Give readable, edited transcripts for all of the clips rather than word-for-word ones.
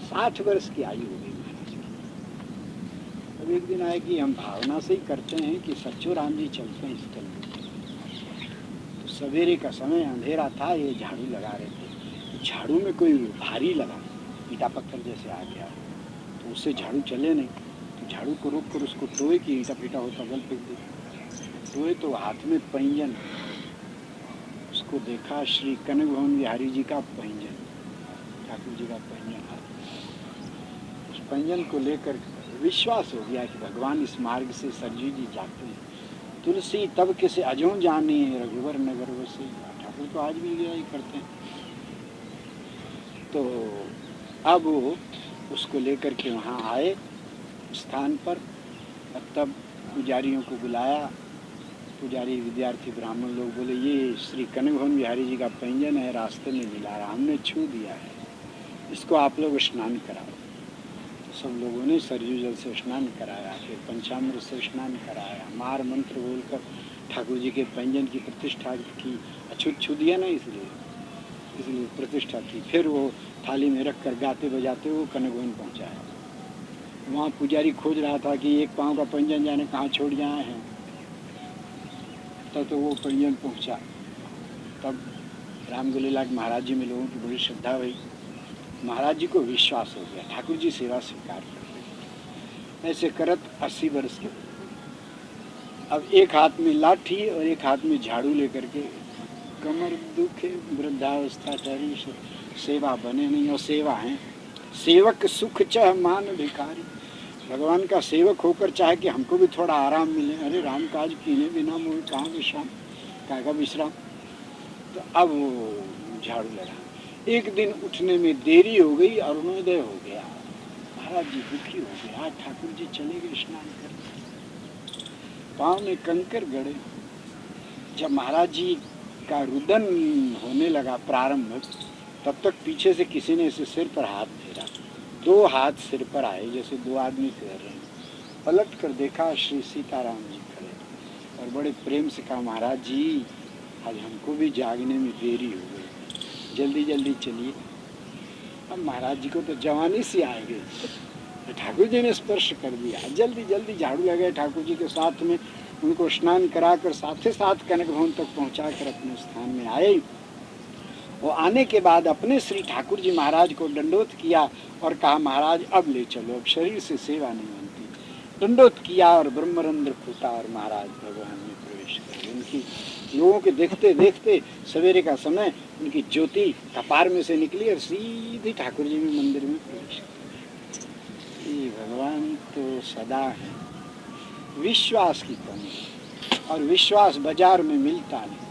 60 वर्ष की आयु हो गई महाराज की। अब एक दिन आए कि हम भावना से ही करते हैं कि सच्चो राम जी चलते हैं इस कल में। तो सवेरे का समय अंधेरा था, ये झाड़ू लगा रहे थे, झाड़ू में कोई भारी लगा, ईटा पत्थर जैसे आ गया, तो उससे झाड़ू चले नहीं, तो झाड़ू को रोक कर उसको टोए कि ईटा पीटा होता गल फेंक दे। टोए तो हाथ में पैंजन, उसको देखा श्री कनक भवन बिहारी जी का पैंजन, ठाकुर जी का पैंजन हाथ। उस पैंजन को लेकर विश्वास हो गया कि भगवान इस मार्ग से सरजू जी जाते हैं। तुलसी तब किसे अजों जानी रघुवर नगर वसे, ठाकुर तो आज भी यही करते हैं। तो अब वो उसको लेकर के वहाँ आए स्थान पर, और तब पुजारियों को बुलाया। पुजारी विद्यार्थी ब्राह्मण लोग बोले ये श्री कनक भवन बिहारी जी का पैंजन है, रास्ते में मिला रहा, हमने छू दिया है, इसको आप लोग स्नान कराओ। तो सब लोगों ने सरयू जल से स्नान कराया, फिर पंचामृत से स्नान कराया, मार मंत्र बोलकर ठाकुर जी के पैंजन की प्रतिष्ठा की। अछूत छू दिया ना, इसलिए प्रतिष्ठा की। फिर वो थाली में रख कर गाते बजाते वो कनक भवन पहुँचाया। वहाँ पुजारी खोज रहा था कि एक पाँव का पैंजन जाने कहाँ छोड़ जाए हैं। तब तो वो पैंजन पहुँचा। तब रामगुलेलाल महाराज जी में लोगों की बड़ी श्रद्धा हुई। महाराज जी को विश्वास हो गया, ठाकुर जी सेवा स्वीकार कर रहे। ऐसे करत 80 वर्ष के। अब एक हाथ में लाठी और एक हाथ में झाड़ू लेकर के, कमर दुखे वृद्धावस्था चारी, सेवा बने नहीं, और सेवा है सेवक सुख चह मान भिखारी। भगवान का सेवक होकर चाहे कि हमको भी थोड़ा आराम मिले, अरे राम काज कीने बिना मोह कहाँ विश्राम, कहाँ का विश्राम। तो अब वो झाड़ू लगा। एक दिन उठने में देरी हो गई, अरुणोदय हो गया, महाराज जी दुखी हो गए। आज ठाकुर जी चले गए स्नान करने, पाँव में कंकर गड़े। जब महाराज जी का रुदन होने लगा प्रारंभ, तब तक पीछे से किसी ने इसे सिर पर हाथ फेरा। 2 हाथ सिर पर आए जैसे 2 आदमी फेर रहे हैं। पलट कर देखा श्री सीताराम जी खड़े, और बड़े प्रेम से कहा महाराज जी आज हमको भी जागने में देरी हो गई, जल्दी जल्दी चलिए। अब महाराज जी को तो जवानी सी आ गई, तो ठाकुर जी ने स्पर्श कर दिया, जल्दी जल्दी झाड़ू लगे ठाकुर जी के साथ में, उनको स्नान कराकर साथ साथ कनक भवन तक पहुँचा कर अपने स्थान में आए। वो आने के बाद अपने श्री ठाकुर जी महाराज को दंडोत किया और कहा महाराज अब ले चलो, अब शरीर से सेवा नहीं बनती। दंडोत किया और ब्रह्मरंध्र फूटा और महाराज भगवान में प्रवेश कर। उनकी लोगों के देखते देखते सवेरे का समय उनकी ज्योति कपार में से निकली और सीधी ठाकुर जी में मंदिर में प्रवेश कर। ये भगवान तो सदा है। विश्वास की कमी, और विश्वास बाजार में मिलता नहीं।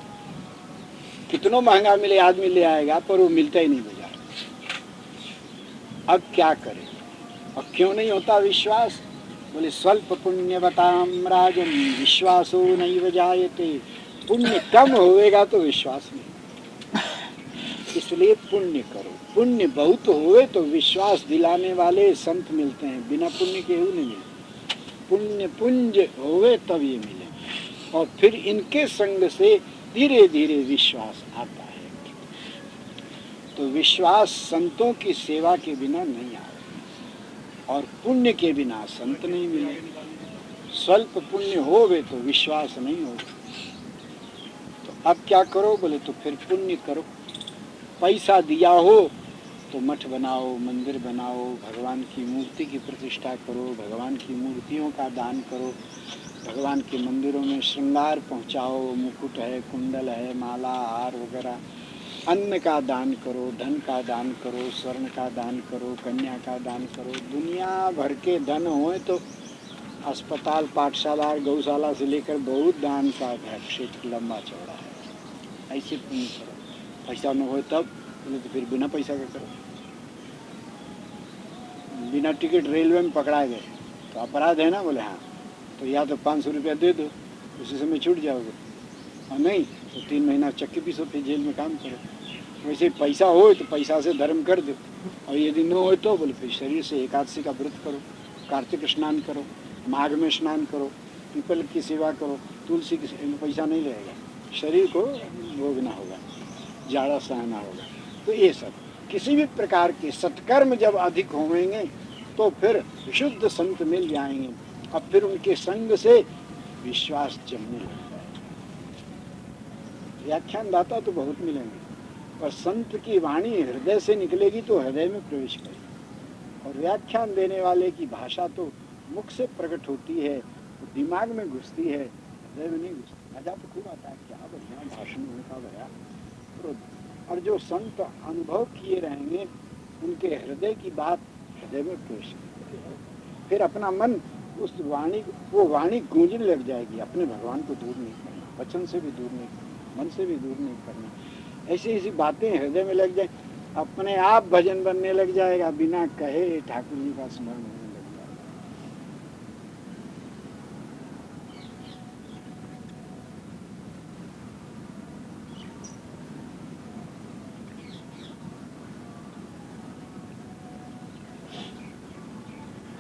कितनों महंगा मिले आदमी ले आएगा, पर वो मिलता ही नहीं बाजार। अब क्या करें, और क्यों नहीं होता विश्वास? बोले स्वल्प पुण्यवताम राजन विश्वासो नैव जायते। पुण्य कम होएगा तो विश्वास नहीं, इसलिए पुण्य करो। पुण्य बहुत होए तो विश्वास दिलाने वाले संत मिलते हैं, बिना पुण्य के ही नहीं मिलते। पुण्य पुंज होवे तब ये मिले, और फिर इनके संग से धीरे धीरे विश्वास आता है। तो विश्वास संतों की सेवा के बिना नहीं आता, और पुण्य के बिना संत नहीं मिले। स्वल्प पुण्य होवे तो विश्वास नहीं होगा। तो अब क्या करो? बोले तो फिर पुण्य करो। पैसा दिया हो तो मठ बनाओ, मंदिर बनाओ, भगवान की मूर्ति की प्रतिष्ठा करो, भगवान की मूर्तियों का दान करो, भगवान के मंदिरों में श्रृंगार पहुंचाओ, मुकुट है, कुंडल है, माला, हार वगैरह। अन्न का दान करो, धन का दान करो, स्वर्ण का दान करो, कन्या का दान करो। दुनिया भर के धन होए तो अस्पताल, पाठशाला, गौशाला से लेकर बहुत दान का क्षेत्र लंबा चौड़ा है। ऐसे पुण्य करो। पैसा न हो तब बोले तो फिर बिना पैसा का करो। बिना टिकट रेलवे में पकड़ा गए तो अपराध है ना? बोले हाँ, तो या तो 500 रुपया दे दो, उसी समय छूट जाओगे, और नहीं तो 3 महीना चक्की पीसो, फिर जेल में काम करो। वैसे पैसा हो तो पैसा से धर्म कर दो, और यदि न हो तो बोले फिर शरीर से एकादशी का व्रत करो, कार्तिक स्नान करो, माघ में स्नान करो, पीपल की सेवा करो, तुलसी की सेवा में पैसा नहीं लगेगा, शरीर को भोगना होगा, जाड़ा सहना होगा। तो ये सब किसी भी प्रकार के सत्कर्म जब अधिक होंगे तो फिर विशुद्ध संत मिल जाएंगे। अब फिर उनके संग से विश्वास जमने लगता है। व्याख्यान दाता तो बहुत मिलेंगे, पर संत की वाणी हृदय से निकलेगी तो हृदय में प्रवेश करेगी। और व्याख्यान देने वाले की भाषा तो मुख से प्रकट होती है, तो दिमाग में घुसती है, हृदय में नहीं घुसती। मजा तो खूब आता है, क्या बढ़िया भाषण उनका गया। और जो संत अनुभव किए रहेंगे उनके हृदय की बात हृदय में प्रवेश करती है। फिर अपना मन उस वाणी, वो वाणी गूंजने लग जाएगी। अपने भगवान को दूर नहीं करना, वचन से भी दूर नहीं करना, मन से भी दूर नहीं करना। ऐसी ऐसी बातें हृदय में लग जाए, अपने आप भजन बनने लग जाएगा, बिना कहे ठाकुर जी का स्मरण होने लग जाएगा।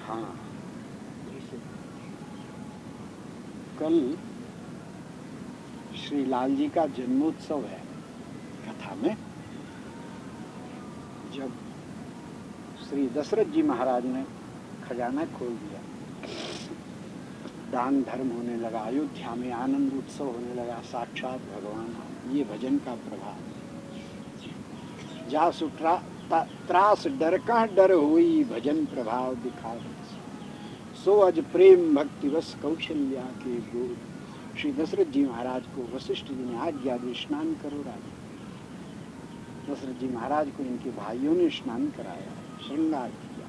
हाँ, कल श्री लाल जी का जन्मोत्सव है। कथा में जब श्री दशरथ जी महाराज ने खजाना खोल दिया, दान धर्म होने लगा, अयोध्या में आनंद उत्सव होने लगा, साक्षात भगवान। ये भजन का प्रभाव। जा सुट्रा त्रास डर कहाँ डर हुई, भजन प्रभाव दिखा सो अज प्रेम भक्ति बस कौशल्या के बोध। श्री दशरथ जी महाराज को वशिष्ठ जी ने आज्ञा दी, स्नान करो राजा। दशरथ जी महाराज को इनके भाइयों ने स्नान कराया, श्रृंगार किया।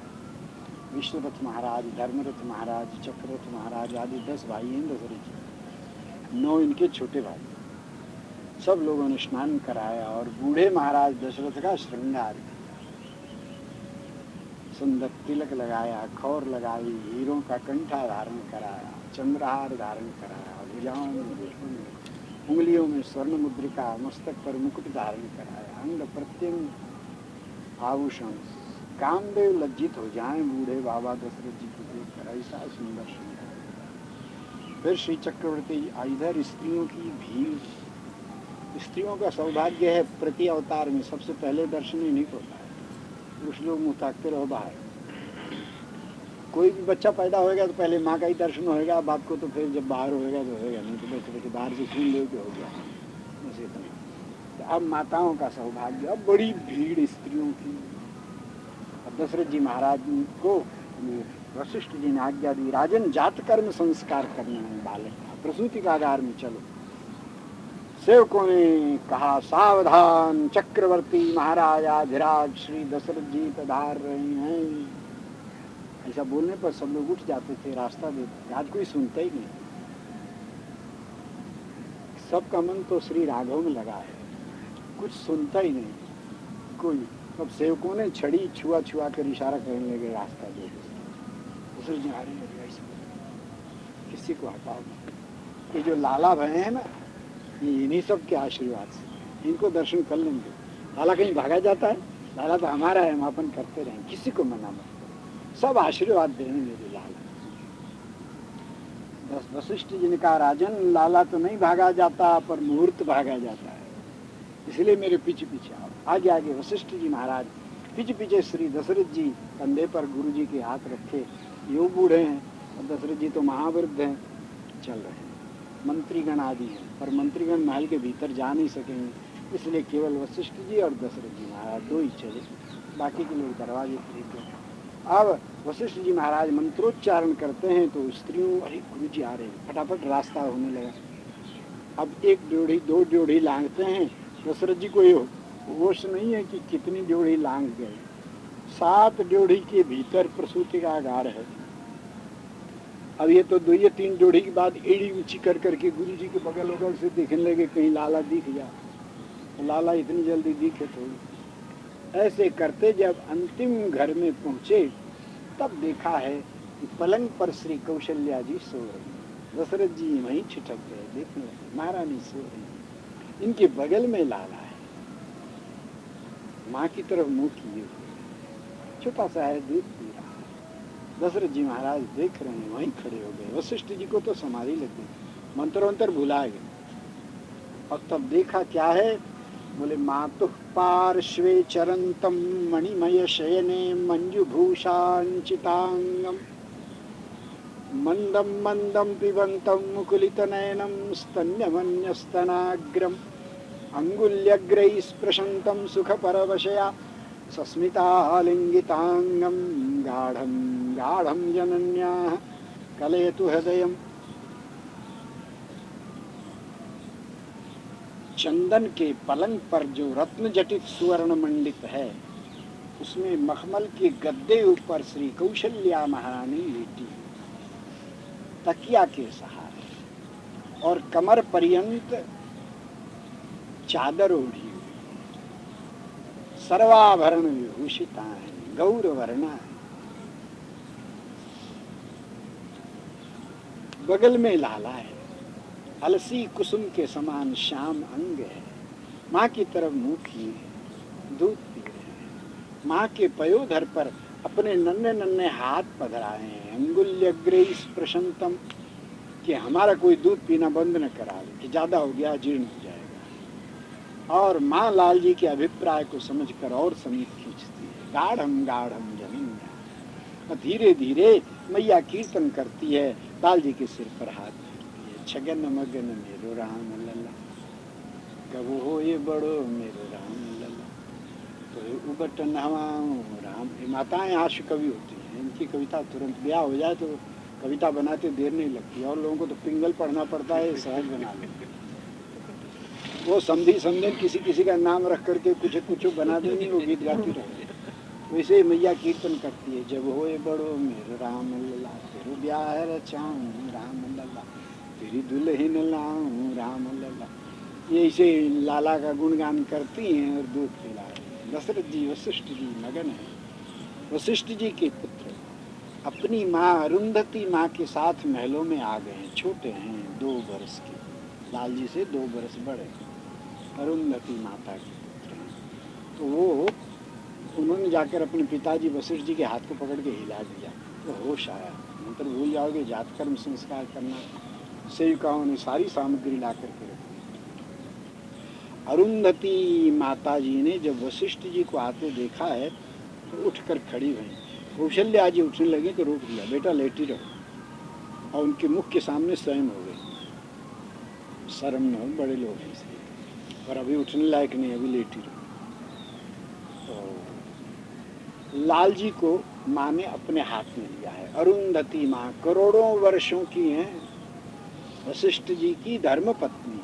विष्णुरथ महाराज, धर्मरथ महाराज, चक्ररथ महाराज आदि 10 भाई हैं दशरथ जी, 9 इनके छोटे भाई। सब लोगों ने स्नान कराया और बूढ़े महाराज दशरथ का श्रृंगार किया। सुंदर तिलक लगाया, खौर लगाई, हीरों का कंठा धारण कराया, चंद्रहार धारण कराया, भुजाओं में, उंगलियों में स्वर्ण मुद्रिका, मस्तक पर मुकुट धारण कराया, अंग प्रत्यंग आभूषण। कामदेव लज्जित हो जाएं बूढ़े बाबा दशरथ जी को देखकर, ऐसा सुंदर सुंदर। फिर श्री चक्रवर्ती, इधर स्त्रियों की भीड़। स्त्रियों का सौभाग्य है प्रति अवतार में सबसे पहले दर्शन ही नहीं होता है। कुछ लोग मुँह ताकते रहो बाहर। कोई भी बच्चा पैदा होएगा तो पहले माँ का ही दर्शन होएगा, बाप को तो फिर जब बाहर होएगा तो होएगा नहीं, तो बैठे बैठे बाहर से सुन लो कि हो गया, बस इतना। तो अब माताओं का सौभाग्य, अब बड़ी भीड़ स्त्रियों की। अब दशरथ जी महाराज को वशिष्ठ जी ने आज्ञा दी, राजन जात कर्म संस्कार करना है बालक का, प्रसूति कागार में चलो। सेवकों ने कहा, सावधान, चक्रवर्ती महाराज अधिराज श्री दशरथ जी पधार रहे हैं। ऐसा बोलने पर सब लोग उठ जाते थे, रास्ता देते। आज कोई सुनता ही नहीं। सबका मन तो श्री राघव में लगा है, कुछ सुनता ही नहीं कोई। अब सेवकों ने छड़ी छुआ छुआ कर इशारा करने लगे, रास्ता दे दशरथ जी आ रहे हैं, किसी को हटाओ। ये जो लाला भय है ना, ये इन्हीं सब के आशीर्वाद से इनको दर्शन कर लेंगे। लाला कहीं भागा जाता है? लाला तो हमारा है, हम अपन करते रहें, किसी को मना मत करो, सब आशीर्वाद देने मेरे लाला। बस वशिष्ठ जी ने कहा, राजन लाला तो नहीं भागा जाता, पर मुहूर्त भागा जाता है, इसलिए मेरे पीछे पीछे आओ। आगे आगे वशिष्ठ जी महाराज, पीछे पीछे श्री दशरथ जी कंधे पर गुरु जी के हाथ रखे। यो बूढ़े हैं और दशरथ जी तो महावृद्ध हैं, चल रहे हैं। मंत्रीगण आदि हैं, पर मंत्रीगण महल के भीतर जा नहीं सकेंगे, इसलिए केवल वशिष्ठ जी और दशरथ जी महाराज 2 ही चले, बाकी के लोग दरवाजे पर थे। अब वशिष्ठ जी महाराज मंत्रोच्चारण करते हैं तो स्त्रियों, अरे गुरु जी आ रहे हैं, फटाफट रास्ता होने लगा। अब 1 ड्योढ़ी 2 ड्योढ़ी लांघते हैं। दशरथ जी को ये होश नहीं है कि कितनी ड्योढ़ी लांघ गए। 7 ड्योढ़ी के भीतर प्रसूति का आगार है। अब ये तो 2 या 3 ड्योढ़ी के बाद एड़ी ऊंची कर करके गुरु जी के बगल बगल से देखने लगे, कहीं लाला दिख जाए। तो लाला इतनी जल्दी दिखे तो ऐसे करते जब अंतिम घर में पहुंचे, तब देखा है कि पलंग पर श्री कौशल्या जी सो रही। दशरथ जी वहीं छिटक गए, देखने लगे महारानी सो रही, इनके बगल में लाला है, माँ की तरफ मुंह किए हुए, छोटा सा है, दूध पी रहा है। दशरथ जी महाराज देख रहे हैं, वहीं खड़े हो गए। वशिष्ठ जी को तो समाधि लग गई, मंत्रोंतर भुला गए। और तब देखा क्या है बोले मातुः पार्श्वे चरन्तं मणिमय शयने मंजुभूषांचितांगम मंदं मंदं पिबन्तं मुकुलितनयनं स्तन्यमन्यस्तनाग्रम अंगुल्यग्रैः स्पृशन्तं सुखपरवशया सस्मितालिङ्गितांगं गाढ़ं गाढ़ं जनन्याः कलयतु हृदयम्। चंदन के पलंग पर जो रत्न जटित सुवर्ण मंडित है, उसमें मखमल के गद्दे ऊपर श्री कौशल्या महारानी लेटी तकिया के सहारे और कमर पर्यंत चादर ओढ़ी हुई, सर्वाभरण विभूषिता है, गौरवर्णा है। बगल में लाला है, अलसी कुसुम के समान श्याम अंग है। माँ की तरफ मुंह किए दूध पी रहे हैं। माँ के पयोधर पर अपने नन्हे नन्हे हाथ पधराए हैं। अंगुल्यग्रे स्पृशंतम, कि हमारा कोई दूध पीना बंद न करा दे कि ज्यादा हो गया जीर्ण हो जाएगा। और माँ लाल जी के अभिप्राय को समझकर और समीप खींचती है। गाढ़म गाढ़म जमीन्या, और धीरे धीरे मैया कीर्तन करती है, लाल जी के सिर पर हाथ फेरती है। छगन मगन मेरो राम लल्ला, कबू हो ये बड़ो मेरो राम लल्ला, तो उबट नहवाऊं राम। माताएं आशु कवि होती हैं, इनकी कविता तुरंत ब्याह हो जाए तो कविता बनाते देर नहीं लगती। और लोगों को तो पिंगल पढ़ना पड़ता है, सहज बना लेते। वो समधी समझन किसी किसी का नाम रख करके कुछ कुछ बना देंगे, वो गीत गाती रहे। वैसे मैया कीर्तन करती है, जब होए बड़ो मेरो राम लल्ला, तेरू ब्याह रचाऊं राम लल्ला, तेरी दुल्हन लाऊं राम लल्ला। ये ऐसे लाला का गुणगान करती हैं और दूध पिला रही हैं। दशरथ जी वशिष्ठ जी मगन है। वशिष्ठ जी के पुत्र अपनी माँ अरुंधति माँ के साथ महलों में आ गए हैं। छोटे हैं, 2 वर्ष के, लाल जी से 2 वर्ष बड़े। अरुंधति माता के पुत्र हैं। तो वो उन्होंने जाकर अपने पिताजी वशिष्ठ जी के हाथ को पकड़ के हिला दिया, तो होश आया। मंत्र भूल जाओगे, जातकर्म संस्कार करना। सेविकाओं ने सारी सामग्री ला करके रखी। अरुंधति माता जी ने जब वशिष्ठ जी को आते देखा है तो उठकर खड़ी हुई। कौशल्या जी उठने लगी तो रोक दिया, बेटा लेटी रहो। और उनके मुख के सामने स्वयं हो गई। शर्म न हो, बड़े लोग हैं इसलिए, पर अभी उठने लायक नहीं, अभी लेटी रहो। तो लाल जी को माँ ने अपने हाथ में लिया है। अरुंधति माँ करोड़ों वर्षों की हैं, वशिष्ठ जी की धर्म पत्नी है।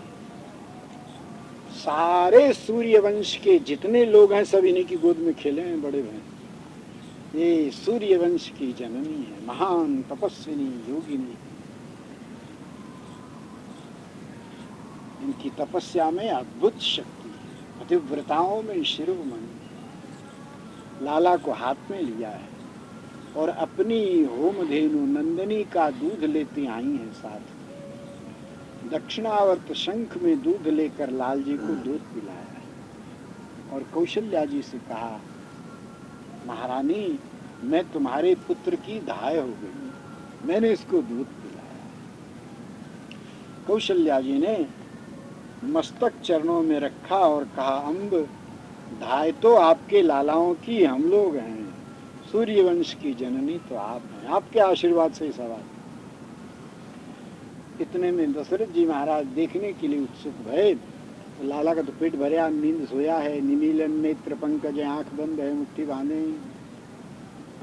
सारे सूर्य वंश के जितने लोग हैं सब इन्हीं की गोद में खेले हैं, बड़े भाई। ये सूर्य वंश की जननी है, महान तपस्विनी योगिनी। इनकी तपस्या में अद्भुत शक्ति है, पतिव्रताओं में शिरोमणि। लाला को हाथ में लिया है और अपनी होमधेनु नंदनी का दूध लेती आई हैं साथ। दक्षिणावर्त शंख में दूध लेकर लाल जी को दूध पिलाया है और कौशल्या जी से कहा, महारानी मैं तुम्हारे पुत्र की दाय हो गई, मैंने इसको दूध पिलाया। कौशल्या जी ने मस्तक चरणों में रखा और कहा, अम्ब धाय तो आपके लालाओं की हम लोग हैं, सूर्यवंश की जननी तो आप हैं, आपके आशीर्वाद से सवाल। इतने में दशरथ जी महाराज देखने के लिए उत्सुक भये। तो लाला का तो पेट भरा, नींद सोया है, निमीलन नेत्र पंकज, आंख बंद है, मुट्ठी बांधे,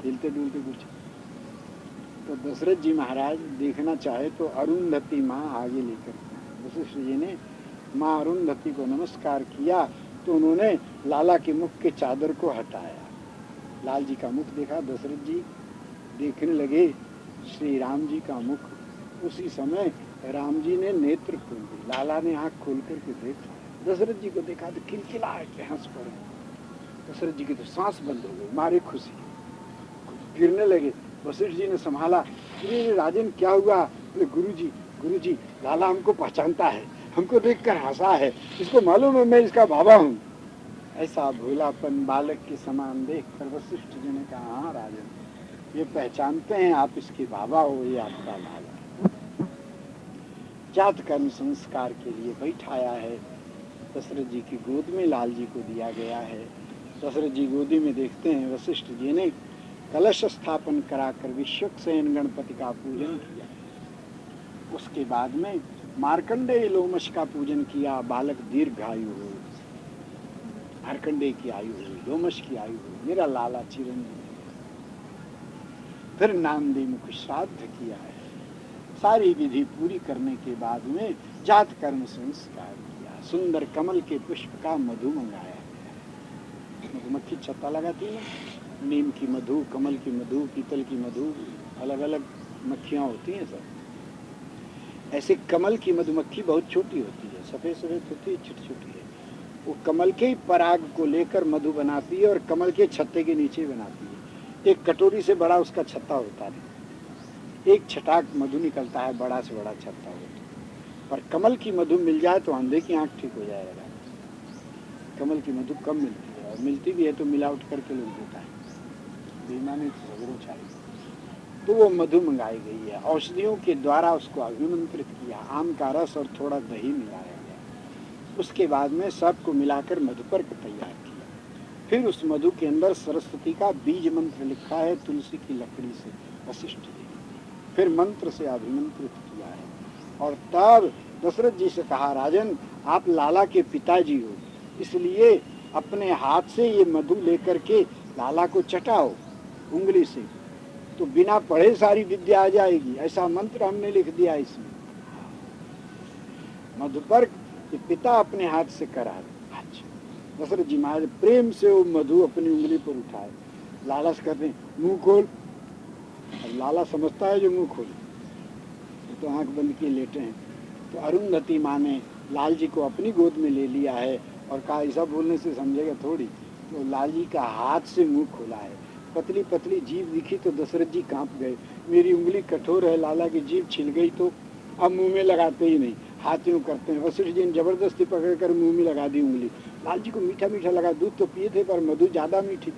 हिलते डुलते कुछ। तो दशरथ जी महाराज देखना चाहे तो अरुंधति माँ आगे लेकर, वशिष्ठ जी ने माँ अरुंधति को नमस्कार किया तो उन्होंने लाला के मुख के चादर को हटाया। लाल जी का मुख देखा, दशरथ जी देखने लगे श्री राम जी का मुख। उसी समय राम जी ने नेत्र खोल दिए, लाला ने आंख खोल करके देखा, दशरथ जी को देखा तो खिलखिलाए के हंस पड़े। दशरथ जी की तो सांस बंद हो गई, मारे खुशी गिरने लगे। वशिष्ठ जी ने संभाला, अरे राजन क्या हुआ? गुरु जी लाला हमको पहचानता है, हमको देखकर हंसा है, इसको मालूम है मैं इसका बाबा हूँ। ऐसा भोलापन बालक के समान देख कर वशिष्ठ जी ने कहा, हाँ राजन ये पहचानते हैं आप इसके बाबा हो, ये आपका लाला। जात कर्म संस्कार के लिए बैठाया है, दशरथ जी की गोद में लाल जी को दिया गया है। दशरथ जी गोदी में देखते हैं वशिष्ठ जी ने कलश स्थापन कराकर विश्वक्सेन गणपति का पूजन किया। उसके बाद में मार्कंडेय लोमश का पूजन किया, बालक दीर्घायु हो, मार्कंडेय की आयु हुई, लोमश की आयु हुई, मेरा लाला चिरंजीव। फिर नामदेव मुख श्राद्ध किया है। सारी विधि पूरी करने के बाद में जात कर्म संस्कार किया। सुंदर कमल के पुष्प का मधु मंगाया गया। मधुमक्खी छत्ता लगाती है, नीम की मधु, कमल की मधु, पीतल की मधु, अलग अलग मक्खियाँ होती हैं सब। ऐसे कमल की मधुमक्खी बहुत छोटी होती है, सफ़ेद सफ़ेद होती है, छोटी छोटी है। वो कमल के पराग को लेकर मधु बनाती है और कमल के छत्ते के नीचे बनाती है। एक कटोरी से बड़ा उसका छत्ता होता है, एक छटाक मधु निकलता है, बड़ा से बड़ा छत्ता होता है। पर कमल की मधु मिल जाए तो अंधे की आंख ठीक हो जाएगा। कमल की मधु कम मिलती है, और मिलती भी है तो मिलावट करके लोग देता है, बेईमानी तो जरूर चाहिए। तो वो मधु मंगाई गई है, औषधियों के द्वारा उसको अभिमंत्रित किया। आम का रस और थोड़ा दही मिलाया गया। उसके बाद में सबको मिलाकर मधुपर्क तैयार किया। फिर उस मधु के अंदर सरस्वती का बीज मंत्र लिखा है तुलसी की लकड़ी से, वशिष्ठ जी। फिर मंत्र से अभिमंत्रित किया है। और तब दशरथ जी से कहा, राजन आप लाला के पिताजी हो, इसलिए अपने हाथ से ये मधु लेकर के लाला को चटाओ उंगली से, तो बिना पढ़े सारी विद्या आ जाएगी। ऐसा मंत्र हमने लिख दिया इसमें। मधुपर्क ये पिता अपने हाथ से करा। अच्छा, दशरथ जी महाराज प्रेम से वो मधु अपनी उंगली पर उठाए। लाला से कहते हैं मुंह खोल। लाला समझता है जो मुंह खोले, तो आंख बंद किए लेटे हैं। तो अरुंधति माँ ने लाल जी को अपनी गोद में ले लिया है और कहा ऐसा बोलने से समझेगा थोड़ी। तो लाल जी का हाथ से मुंह खोला है। पतली पतली जीभ दिखी तो दशरथ जी कांप गए। मेरी उंगली कठोर है, लाला की जीभ छिल गई तो अब मुंह में लगाते ही नहीं, हाथ यूँ करते हैं। वशिष्ठ जी ने जबरदस्ती पकड़ कर मुंह में लगा दी उंगली। लाल जी को मीठा मीठा लगा, दूध तो पिए थे पर मधु ज़्यादा मीठी,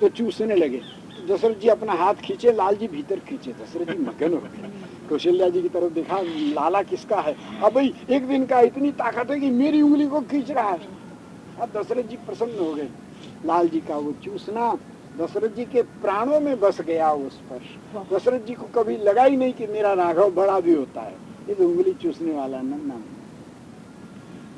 तो चूसने लगे। दशरथ जी अपना हाथ खींचे, लाल जी भीतर खींचे। दशरथ जी मगन हो गए। कौशल्या जी की तरफ देखा, लाला किसका है? अब भाई एक दिन का इतनी ताकत है कि मेरी उंगली को खींच रहा है। अब दशरथ जी प्रसन्न हो गए। लाल जी का वो चूसना दशरथ जी के प्राणों में बस गया वो स्पर्श। दशरथ जी को कभी लगा ही नहीं कि मेरा राघव बड़ा भी होता है, ये तो उंगली चूसने वाला नन्ना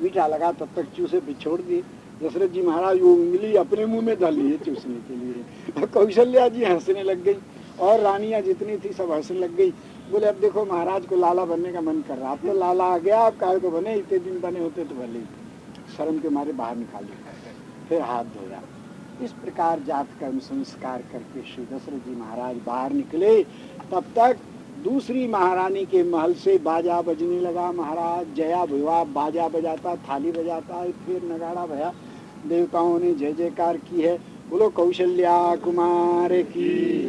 मीठा लगा। तब तक चूसे भी छोड़ दिए। दशरथ जी महाराज वो उंगली अपने मुंह में डाल लिए चूसने के लिए। कौशल्या जी हंसने लग गई और रानियां जितनी थी सब हंसने लग गई। बोले अब देखो महाराज को लाला बनने का मन कर रहा, अब तो लाला आ गया, अब काहे को बने, इतने दिन बने होते तो भले। शर्म के मारे बाहर निकाल दिया, फिर हाथ धोया। इस प्रकार जात कर्म संस्कार करके श्री दशरथ जी महाराज बाहर निकले। तब तक दूसरी महारानी के महल से बाजा बजने लगा। महाराज जया भुआ बाजा बजाता, थाली बजाता है, फिर नगाड़ा भया। देवताओं ने जय जयकार की है। बोलो कौशल्या कुमार की,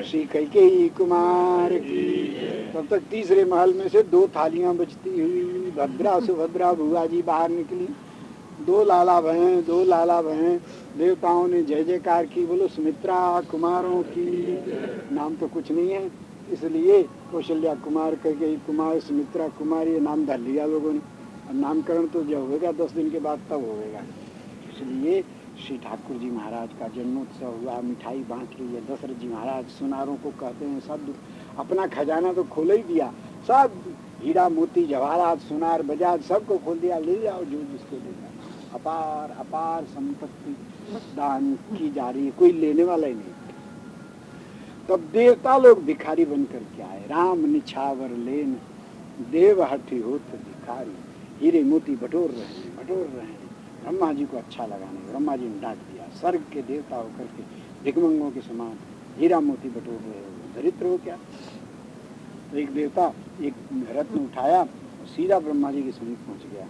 श्री कैकेयी कुमार की। तब तक तीसरे महल में से दो थालियां बजती हुई भद्रा सुभद्रा भुआ जी बाहर निकली। दो लाला बहन, दो लाला बहन। देवताओं ने जय जयकार की। बोलो सुमित्रा कुमारों की। नाम तो कुछ नहीं है, इसलिए कौशल्या कुमार, कैकेयी कुमार, सुमित्रा कुमार ये नाम धर लिया लोगों ने। नामकरण तो जब होगा 10 दिन के बाद तब होगा। इसलिए श्री ठाकुर जी महाराज का जन्मोत्सव हुआ, मिठाई बांट रही है। दशरथ जी महाराज सुनारों को कहते हैं सब अपना खजाना तो खोल ही दिया, सब हीरा मोती जवाहरात सुनार बजाज सबको खोल दिया, ले जाओ जो जिसको लेना। अपार अपार संपत्ति दान की जा रही है, कोई लेने वाला ही नहीं। तब देवता लोग भिखारी बनकर के आए। राम निछावर लेन देव हठी होत भिखारी। हीरे मोती बटोर रहे हैं, बटोर रहे हैं। ब्रह्मा जी को अच्छा लगा नहीं, ब्रह्मा जी ने डांट दिया। स्वर्ग के देवता होकर के भिखमंगों के समान हीरा मोती बटोर रहे हो, दरिद्र हो क्या? तो एक देवता एक रत्न उठाया, सीधा ब्रह्मा जी के समीप पहुंच गया।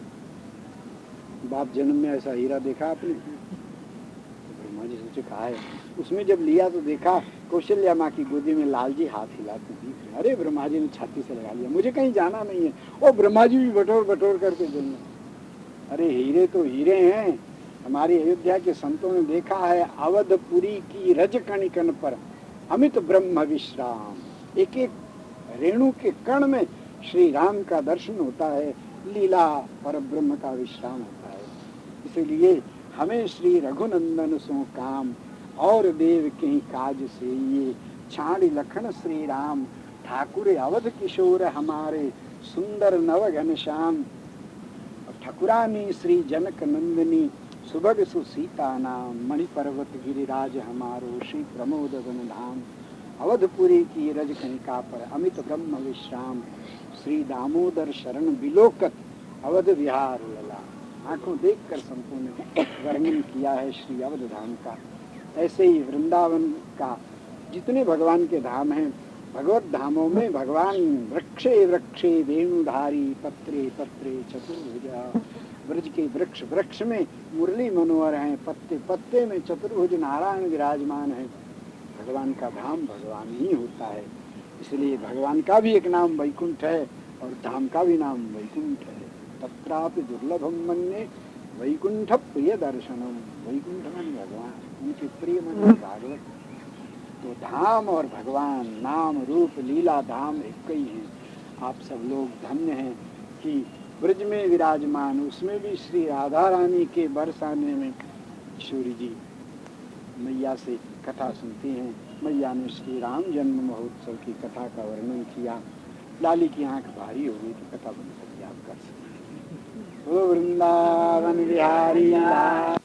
बाप जन्म में ऐसा हीरा देखा आपने? तो ब्रह्मा जी सोचे कहा है। उसमें जब लिया तो देखा कौशल्या माँ की गोदी में लाल जी हाथ हिलाते दिख रहे। अरे ब्रह्मा जी ने छाती से लगा लिया, मुझे कहीं जाना नहीं है। और ब्रह्मा जी भी बटोर बटोर करके बोलने, अरे हीरे तो हीरे हैं। हमारी अयोध्या के संतों ने देखा है, अवधपुरी की रज कणिकन पर अमित ब्रह्म विश्राम। एक एक रेणु के कण में श्री राम का दर्शन होता है, लीला पर ब्रह्म का विश्राम होता है। इसलिए हमें श्री रघुनंदन सो काम, और देव के काज से ये, छाड़ी लखन श्री राम, ठाकुर अवध किशोर हमारे, सुंदर नव घनश्याम। ठकुरानी श्री जनक नंदिनी, सुभग सुसीता नाम, मणि पर्वत गिरिराज हमारो, श्री प्रमोद वन धाम। अवधपुरी की रज कनिका पर अमित ब्रह्म विश्राम, श्री दामोदर शरण बिलोकत, अवध विहार लला। आंखों देखकर संतों ने वर्णन किया है श्री अवध धाम का। ऐसे ही वृंदावन का जितने भगवान के धाम हैं, भगवत धामों में भगवान वृक्षे वृक्षे वेणुधारी, पत्रे पत्रे चतुर्भुजा। ब्रज के वृक्ष वृक्ष में मुरली मनोहर हैं, पत्ते पत्ते में चतुर्भुज नारायण विराजमान है। भगवान का धाम भगवान ही होता है। इसलिए भगवान का भी एक नाम वैकुंठ है और धाम का भी नाम वैकुंठ है। तत्रापि दुर्लभम मन्ये वैकुंठ प्रिय दर्शनम। वैकुंठ मन भगवान, उनके प्रिय मन भागवत। तो धाम और भगवान, नाम रूप लीला धाम एक ही हैं। आप सब लोग धन्य हैं कि ब्रज में विराजमान, उसमें भी श्री राधा रानी के बरसाने में किशोरी जी मैया से कथा सुनती हैं। मैया ने श्री राम जन्म महोत्सव की कथा का वर्णन किया। लाली की आंख भारी हो गई तो कथा बंद करके आप कर सकते हैं। वृंदावन बिहारी लाल।